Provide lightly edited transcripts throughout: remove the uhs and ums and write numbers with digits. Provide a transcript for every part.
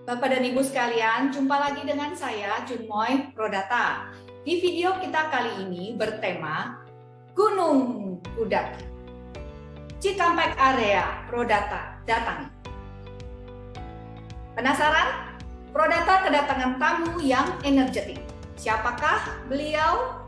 Bapak dan Ibu sekalian, jumpa lagi dengan saya Junmoy Prodata. Di video kita kali ini bertema Gunung Kudat. Cikampek Area Prodata datangi. Penasaran? Prodata kedatangan tamu yang energetik. Siapakah beliau?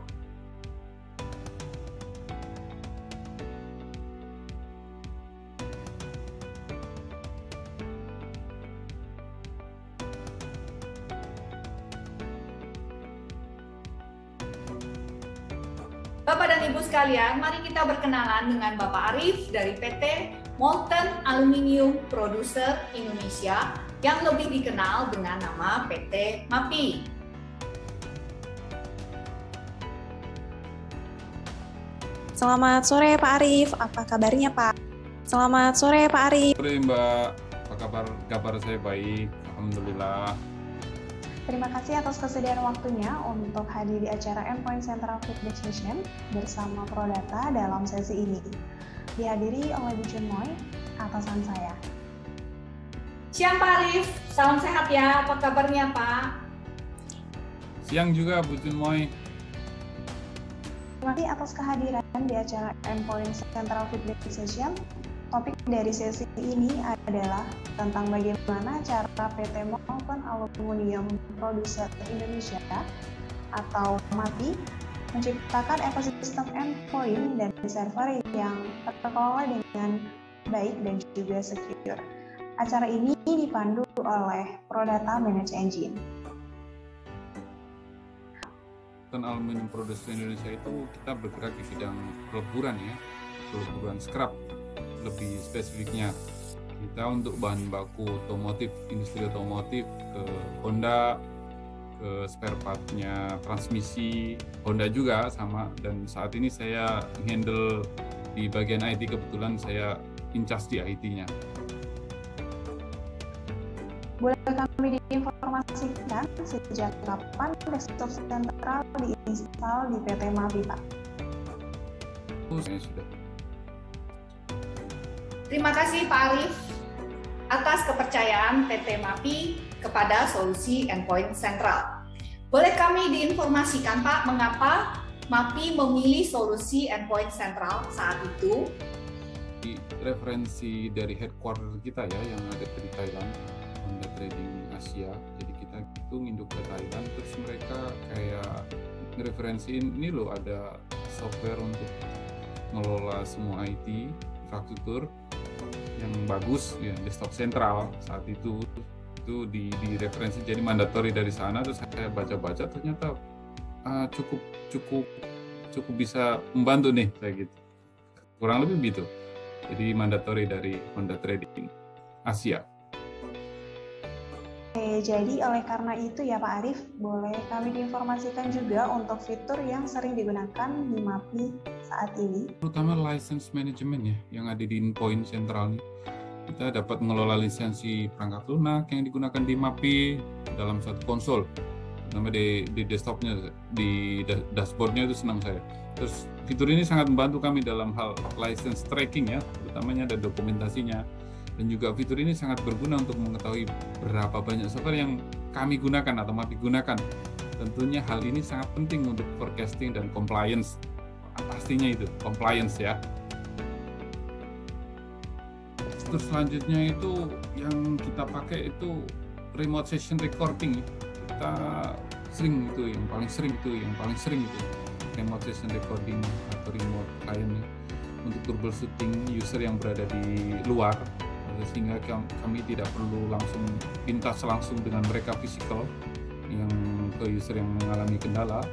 Bapak dan Ibu sekalian, mari kita berkenalan dengan Bapak Arif dari PT Molten Aluminium Producer Indonesia yang lebih dikenal dengan nama PT MAPI. Selamat sore Pak Arif, apa kabarnya Pak? Selamat sore Pak Arif. Sore Mbak, apa kabar? Kabar saya baik, Alhamdulillah. Terima kasih atas kesediaan waktunya untuk hadir di acara Endpoint Central Feedback Session bersama Prodata dalam sesi ini. Dihadiri oleh Bu Junmoy, atasan saya. Siang Pak Arif, salam sehat ya, apa kabarnya Pak? Siang juga Bu Junmoy. Terima kasih atas kehadiran di acara Endpoint Central Feedback Session. Topik dari sesi ini adalah tentang bagaimana cara PT Molten Aluminium Producer Indonesia atau MAPI menciptakan ekosistem endpoint dan server yang terkelola dengan baik dan juga secure. Acara ini dipandu oleh Prodata Manage Engine. Molten Aluminium Producer Indonesia itu kita bergerak di bidang peleburan ya, peleburan scrap. Lebih spesifiknya kita untuk bahan baku otomotif, industri otomotif, ke Honda, ke spare partnya transmisi Honda juga sama, dan saat ini saya handle di bagian IT, kebetulan saya incas di IT-nya. Boleh kami diinformasikan sejak kapan desktop sentral diinstal di PT MAPI, Pak? Saya sudah. Terima kasih Pak Arif atas kepercayaan PT MAPI kepada solusi Endpoint Central. Boleh kami diinformasikan Pak, mengapa MAPI memilih solusi Endpoint Central saat itu? Di referensi dari headquarter kita ya yang ada di Thailand, Honda Trading Asia. Jadi kita itu nginduk ke Thailand, terus mereka kayak ngereferensiin ini loh ada software untuk ngelola semua IT infrastruktur yang bagus ya, desktop sentral saat itu di referensi jadi mandatori dari sana. Terus saya baca-baca ternyata cukup bisa membantu nih kayak gitu, kurang lebih begitu. Jadi mandatori dari Honda Trading Asia. Oke, jadi oleh karena itu ya Pak Arif, boleh kami diinformasikan juga untuk fitur yang sering digunakan di MAPI saat ini? Terutama license management ya, yang ada di Endpoint Central nih. Kita dapat mengelola lisensi perangkat lunak yang digunakan di MAPI dalam satu konsol. Terutama di desktopnya, di dashboardnya itu senang saya. Terus fitur ini sangat membantu kami dalam hal license tracking ya, terutamanya ada dokumentasinya. Dan juga fitur ini sangat berguna untuk mengetahui berapa banyak software yang kami gunakan atau MAPI gunakan. Tentunya hal ini sangat penting untuk forecasting dan compliance. Pastinya itu, compliance ya. Terus selanjutnya itu yang kita pakai itu remote session recording. Kita sering itu, yang paling sering itu remote session recording atau remote client untuk troubleshooting user yang berada di luar, sehingga kami tidak perlu langsung pintas langsung dengan mereka physical yang ke user yang mengalami kendala.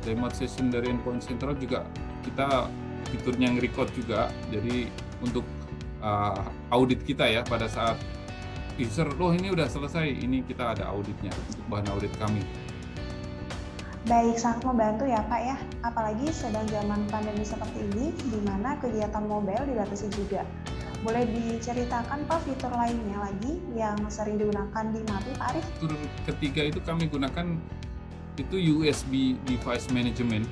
Remote session dari Endpoint Central juga kita fiturnya nge-record juga, jadi untuk audit kita ya pada saat user, loh ini udah selesai, ini kita ada auditnya untuk bahan audit kami. Baik, sangat membantu ya Pak ya, apalagi sedang zaman pandemi seperti ini, di mana kegiatan mobile dibatasi juga. Boleh diceritakan Pak fitur lainnya lagi yang sering digunakan di MAPI Pak Arif? Fitur ketiga itu kami gunakan itu USB device management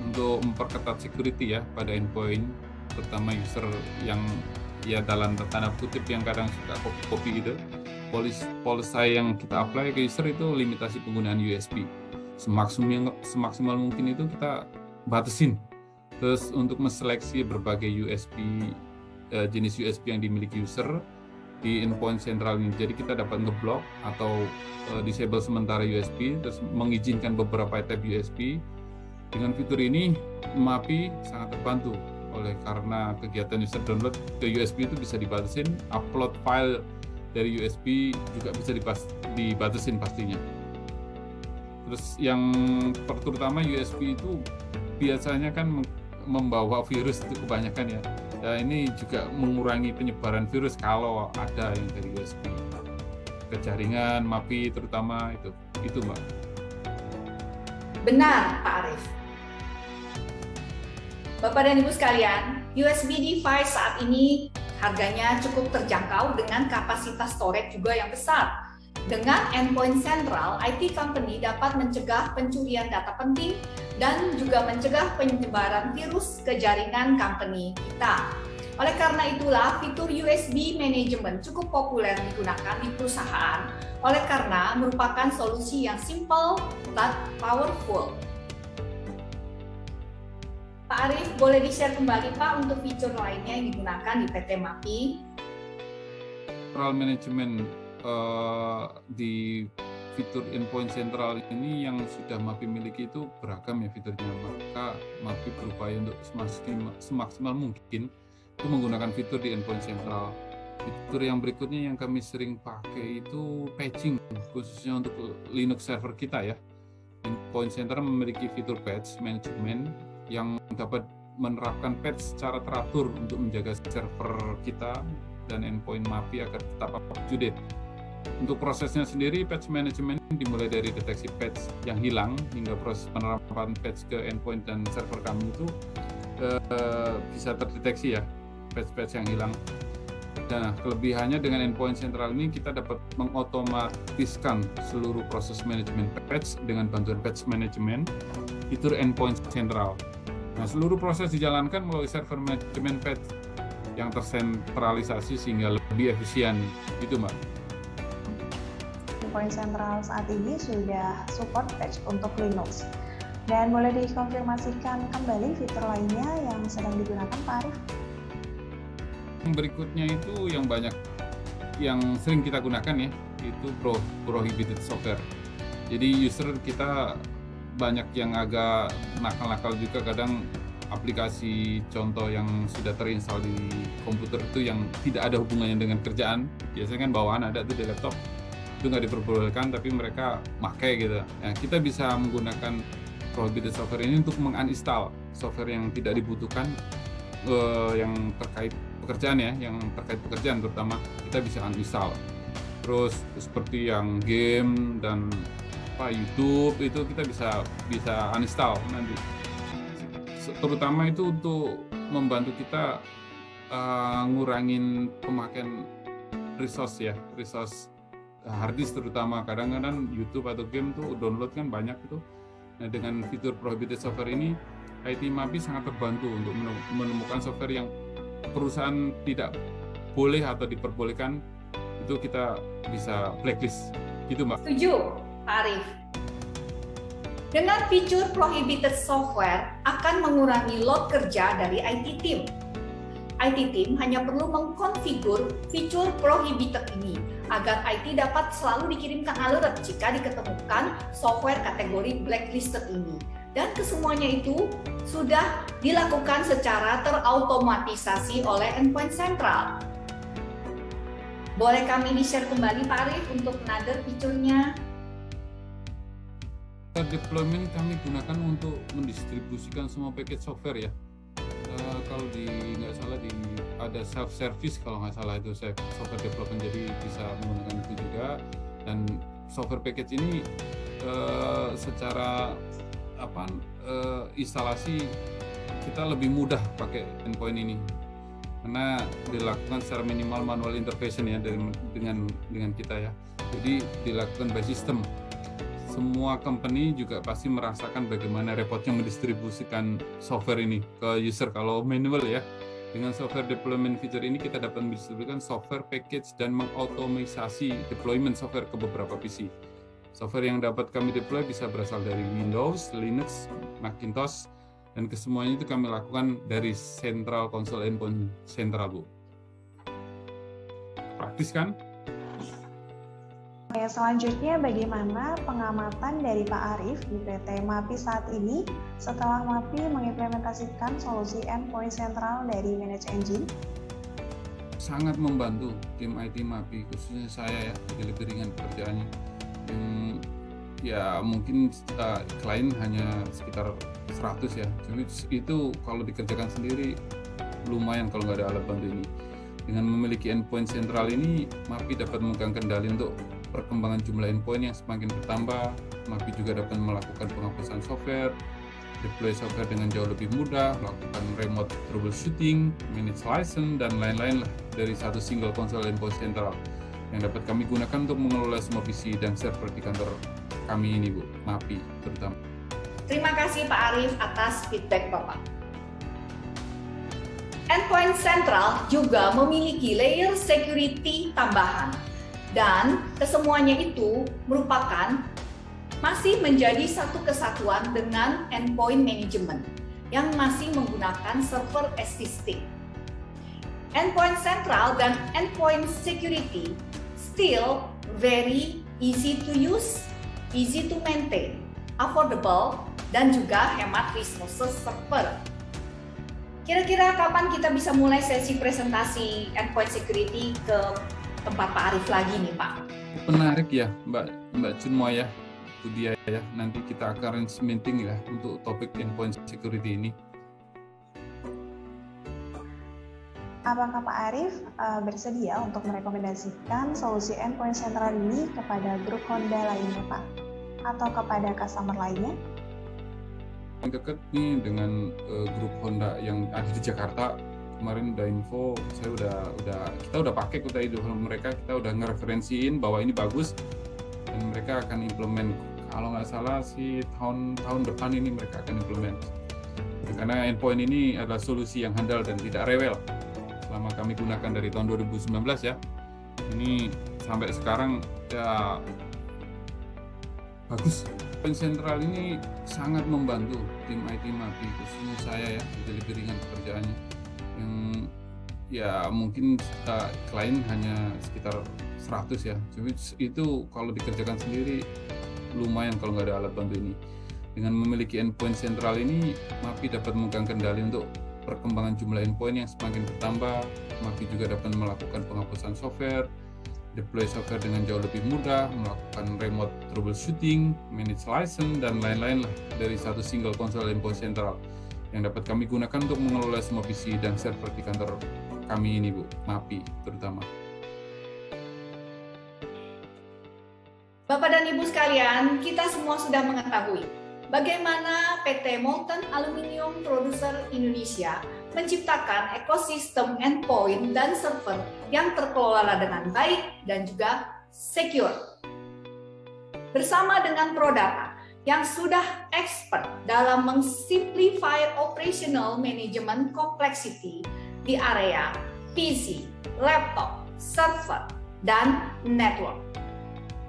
untuk memperketat security ya pada endpoint, terutama user yang ya dalam tanda kutip yang kadang suka copy-copy gitu. policy yang kita apply ke user itu limitasi penggunaan USB. Semaksimal mungkin itu kita batasin. Terus untuk menseleksi berbagai jenis USB yang dimiliki user di endpoint sentral ini. Jadi kita dapat ngeblok atau disable sementara USB, terus mengizinkan beberapa tab USB. Dengan fitur ini, MAPI sangat terbantu karena kegiatan user download ke USB itu bisa dibatasin, upload file dari USB juga bisa dibatasin pastinya. Terus yang terutama USB itu biasanya kan membawa virus itu kebanyakan ya. Nah, ini juga mengurangi penyebaran virus kalau ada yang dari USB ke jaringan MAPI terutama itu Mbak. Benar Pak Arief. Bapak dan Ibu sekalian, USB device saat ini harganya cukup terjangkau dengan kapasitas storage juga yang besar. Dengan endpoint sentral, IT company dapat mencegah pencurian data penting dan juga mencegah penyebaran virus ke jaringan company kita. Oleh karena itulah, fitur USB management cukup populer digunakan di perusahaan, oleh karena merupakan solusi yang simple but powerful. Pak Arief, boleh di-share kembali Pak untuk fitur lainnya yang digunakan di PT MAPI? Central management di fitur endpoint sentral ini yang sudah MAPI miliki itu beragam ya fiturnya, maka MAPI berupaya untuk semaksimal mungkin itu menggunakan fitur di endpoint sentral. Fitur yang berikutnya yang kami sering pakai itu patching, khususnya untuk Linux server kita ya. Endpoint sentral memiliki fitur patch management yang dapat menerapkan patch secara teratur untuk menjaga server kita dan endpoint MAPI agar tetap up to date. Untuk prosesnya sendiri, patch management dimulai dari deteksi patch yang hilang hingga proses penerapan patch ke endpoint dan server kami itu bisa terdeteksi ya patch-patch yang hilang. Nah, kelebihannya dengan endpoint sentral ini kita dapat mengotomatiskan seluruh proses manajemen patch dengan bantuan patch management fitur endpoint sentral. Nah, seluruh proses dijalankan melalui server manajemen patch yang tersentralisasi sehingga lebih efisien. Itu Mbak. Endpoint sentral saat ini sudah support patch untuk Linux. Dan boleh dikonfirmasikan kembali fitur lainnya yang sedang digunakan Pak Arief? Berikutnya itu yang sering kita gunakan ya, itu prohibited software. Jadi user kita banyak yang agak nakal-nakal juga, kadang aplikasi contoh yang sudah terinstall di komputer itu yang tidak ada hubungannya dengan kerjaan, biasanya kan bawaan ada tuh di laptop, itu nggak diperbolehkan tapi mereka pakai gitu. Nah, kita bisa menggunakan prohibited software ini untuk menguninstall software yang tidak dibutuhkan, yang terkait pekerjaan ya, yang terkait pekerjaan terutama kita bisa uninstall. Terus seperti yang game dan YouTube itu kita bisa uninstall nanti. Terutama itu untuk membantu kita ngurangin pemakaian resource harddisk terutama. Kadang-kadang YouTube atau game tuh download kan banyak itu. Nah, dengan fitur prohibited software ini IT MAPI sangat terbantu untuk menemukan software yang perusahaan tidak boleh atau diperbolehkan, itu kita bisa blacklist gitu Mbak. Setuju Pak Arief. Dengan fitur prohibited software akan mengurangi load kerja dari IT team. IT team hanya perlu mengkonfigur fitur prohibited ini agar IT dapat selalu dikirimkan alert jika diketemukan software kategori blacklisted ini. Dan kesemuanya itu sudah dilakukan secara terautomatisasi oleh endpoint sentral. Boleh kami di-share kembali Pak Arief untuk another fiturnya? Deployment kami gunakan untuk mendistribusikan semua paket software ya. Kalau nggak salah ada self service kalau nggak salah itu software development, jadi bisa menggunakan itu juga. Dan software package ini secara instalasi kita lebih mudah pakai endpoint ini karena dilakukan secara minimal manual intervention ya dengan kita ya. Jadi dilakukan by system. Semua company juga pasti merasakan bagaimana repotnya mendistribusikan software ini ke user kalau manual ya. Dengan software deployment feature ini kita dapat mendistribusikan software package dan mengotomisasi deployment software ke beberapa PC. Software yang dapat kami deploy bisa berasal dari Windows, Linux, Macintosh, dan kesemuanya itu kami lakukan dari Central Console Endpoint Central, Bu. Praktis kan? Oke, selanjutnya bagaimana pengamatan dari Pak Arief di PT MAPI saat ini setelah MAPI mengimplementasikan solusi endpoint sentral dari Manage Engine? Sangat membantu tim IT MAPI, khususnya saya ya, jadi lebih ringan pekerjaannya. Ya mungkin klien hanya sekitar 100 ya, jadi itu kalau dikerjakan sendiri lumayan kalau nggak ada alat bantu ini. Dengan memiliki endpoint sentral ini, MAPI dapat memegang kendali untuk perkembangan jumlah endpoint yang semakin bertambah. MAPI juga dapat melakukan penghapusan software, deploy software dengan jauh lebih mudah, melakukan remote troubleshooting, manage license, dan lain-lain lah dari satu single console endpoint sentral yang dapat kami gunakan untuk mengelola semua PC dan server di kantor kami ini, Bu, MAPI terutama. Terima kasih Pak Arief atas feedback Bapak. Endpoint Central juga memiliki layer security tambahan, dan kesemuanya itu merupakan masih menjadi satu kesatuan dengan endpoint management yang masih menggunakan server existing. Endpoint Central dan endpoint security still very easy to use, easy to maintain, affordable, dan juga hemat resources server. Kira-kira kapan kita bisa mulai sesi presentasi endpoint security ke tempat Pak Arief lagi nih, Pak? Menarik ya, Mbak Chunmoy ya, Budia ya. Nanti kita akan arrange meeting ya untuk topik endpoint security ini. Apakah Pak Arief bersedia untuk merekomendasikan solusi endpoint sentral ini kepada grup Honda lainnya, Pak? Atau kepada customer lainnya? Yang dekat nih dengan grup Honda yang ada di Jakarta. Kemarin udah info, kita udah pakai kota itu mereka, kita udah ngereferensiin bahwa ini bagus dan mereka akan implement. Kalau nggak salah sih tahun depan ini mereka akan implement. Karena endpoint ini adalah solusi yang handal dan tidak rewel. Selama kami gunakan dari tahun 2019 ya, ini sampai sekarang ya bagus. Endpoint sentral ini sangat membantu tim IT MAPI, khususnya saya ya, jadi lebih ringan pekerjaannya. Yang ya mungkin klien hanya sekitar 100 ya, jadi itu kalau dikerjakan sendiri lumayan kalau nggak ada alat bantu ini. Dengan memiliki endpoint sentral ini, MAPI dapat memegang kendali untuk perkembangan jumlah endpoint yang semakin bertambah. MAPI juga dapat melakukan penghapusan software, deploy software dengan jauh lebih mudah, melakukan remote troubleshooting, manage license, dan lain-lain lah dari satu single console endpoint sentral yang dapat kami gunakan untuk mengelola semua PC dan server di kantor kami ini, Bu, MAPI terutama. Bapak dan Ibu sekalian, kita semua sudah mengetahui bagaimana PT Molten Aluminium Producer Indonesia menciptakan ekosistem endpoint dan server yang terkelola dengan baik dan juga secure. Bersama dengan Prodata yang sudah expert dalam mengsimplify operational management complexity di area PC, laptop, server, dan network.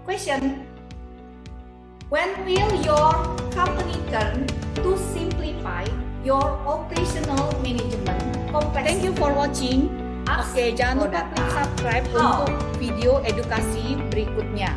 Question: when will your company turn to simplify your operational management complexity? Thank you for watching. Oke, jangan lupa klik subscribe untuk video edukasi berikutnya.